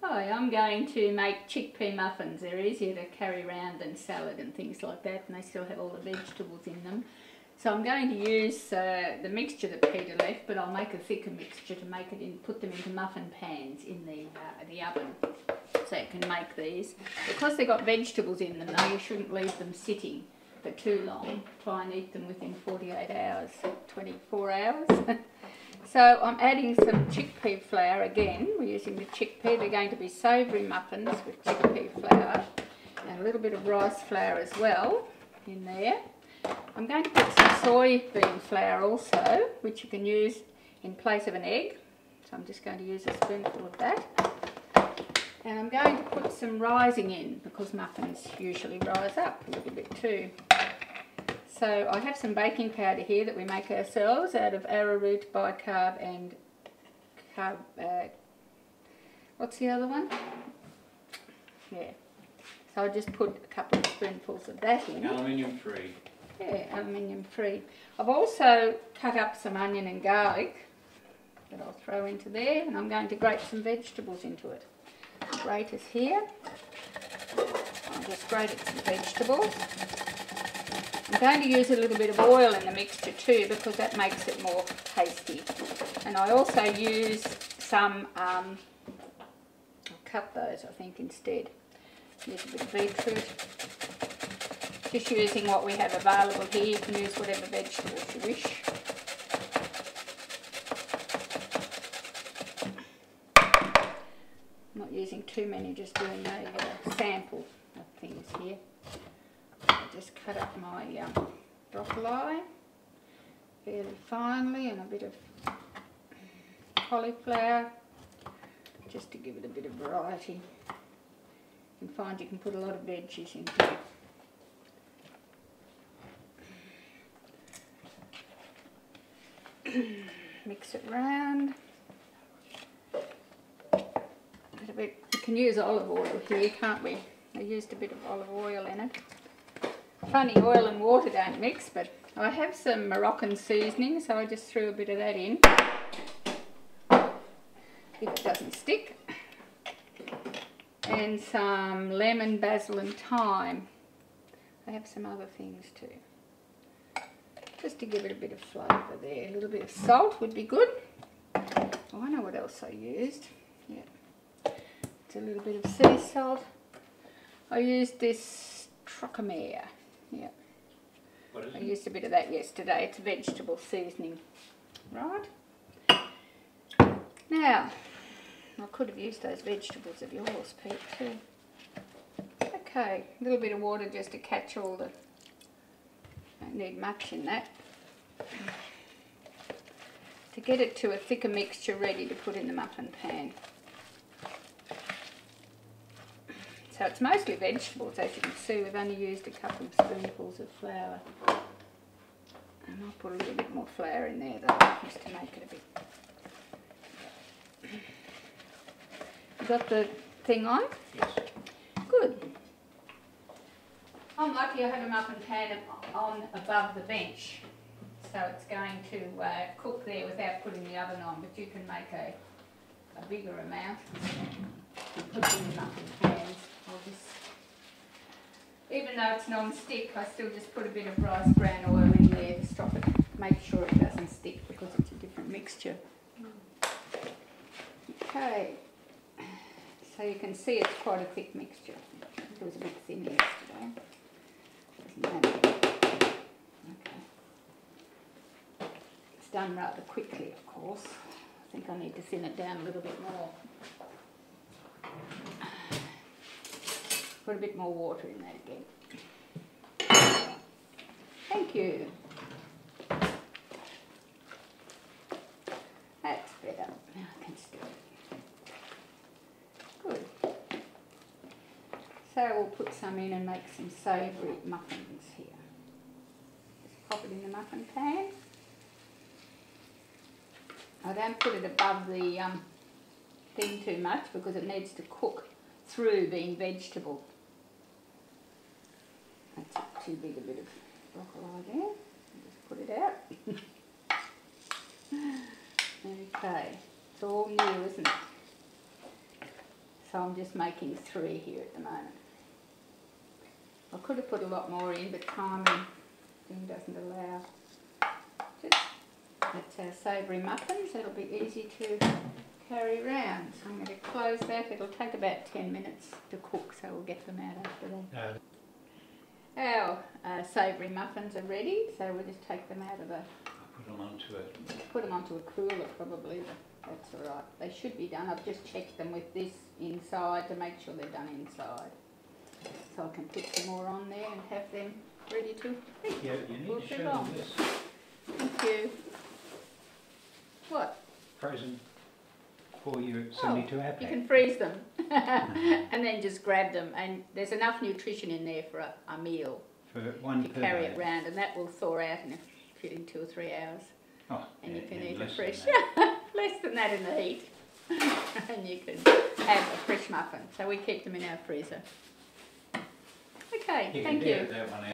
Hi, I'm going to make chickpea muffins. They're easier to carry around than salad and things like that, and they still have all the vegetables in them. So I'm going to use the mixture that Peter left, but I'll make a thicker mixture to make it in, put them into muffin pans in the oven, so you can make these. Because they've got vegetables in them though, you shouldn't leave them sitting for too long. Try and eat them within 48 hours, 24 hours. So I'm adding some chickpea flour again. We're using the chickpea. They're going to be savoury muffins with chickpea flour and a little bit of rice flour as well in there. I'm going to put some soybean flour also, which you can use in place of an egg. So I'm just going to use a spoonful of that. And I'm going to put some rising in because muffins usually rise up a little bit too. So I have some baking powder here that we make ourselves out of arrowroot, bicarb and what's the other one? Yeah. So I just put a couple of spoonfuls of that in. Aluminium free. Yeah, aluminium free. I've also cut up some onion and garlic that I'll throw into there, and I'm going to grate some vegetables into it. The grater's here. I'll just grate some vegetables. I'm going to use a little bit of oil in the mixture too because that makes it more tasty. And I also use some, I'll cut those I think instead. Use a bit of beetroot. Just using what we have available here. You can use whatever vegetables you wish. I'm not using too many, just doing a sample of things here. Just cut up my broccoli fairly finely and a bit of cauliflower just to give it a bit of variety. You can find you can put a lot of veggies in here. Mix it round. We can use olive oil here, can't we? I used a bit of olive oil in it. Funny, oil and water don't mix, but I have some Moroccan seasoning, so I just threw a bit of that in, if it doesn't stick. And some lemon, basil and thyme. I have some other things too, just to give it a bit of flavour there. A little bit of salt would be good. Oh, I know what else I used. Yeah, it's a little bit of sea salt. I used this Chickpea. Yeah, I used a bit of that yesterday. It's vegetable seasoning. Right. Now, I could have used those vegetables of yours, Pete, too. Okay, a little bit of water just to catch all the... Don't need much in that. To get it to a thicker mixture ready to put in the muffin pan. So it's mostly vegetables, as you can see. We've only used a couple of spoonfuls of flour. And I'll put a little bit more flour in there though, just to make it a bit... You got the thing on? Yes. Good. I'm lucky I have a muffin pan on above the bench. So it's going to cook there without putting the oven on, but you can make a bigger amount and put it in the muffin pans. Even though it's non-stick, I still just put a bit of rice bran oil in there to stop it, make sure it doesn't stick because it's a different mixture. Okay, so you can see it's quite a thick mixture. It was a bit thin yesterday. Doesn't matter. Okay. It's done rather quickly, of course. I think I need to thin it down a little bit more. Put a bit more water in that again. Thank you. That's better. Now I can stir it. Good. So we'll put some in and make some savoury muffins here. Just pop it in the muffin pan. I don't put it above the thing too much because it needs to cook through being vegetable. That's too big a bit of broccoli there. I'll just put it out. Okay, it's all new, isn't it? So I'm just making 3 here at the moment. I could have put a lot more in, but timing thing doesn't allow. It's our savoury muffins. It'll be easy to carry around. So I'm going to close that. It'll take about 10 minutes to cook, so we'll get them out after that. Our savoury muffins are ready, so we'll just take them out of the... Put them onto a cooler probably, but that's alright. They should be done. I've just checked them with this inside to make sure they're done inside. So I can put some more on there and have them ready to eat. Yeah, you need to show them this. Thank you. What? Frozen for you at 72 hour pack. You can freeze them and then just grab them, and there's enough nutrition in there for a meal For one to per carry day. it round, and that will thaw out in 2 or 3 hours. Oh, And yeah, you can yeah, eat it less fresh. than that. Less than that in the heat. And you can have a fresh muffin. So we keep them in our freezer. Okay, You thank can you. edit that one out.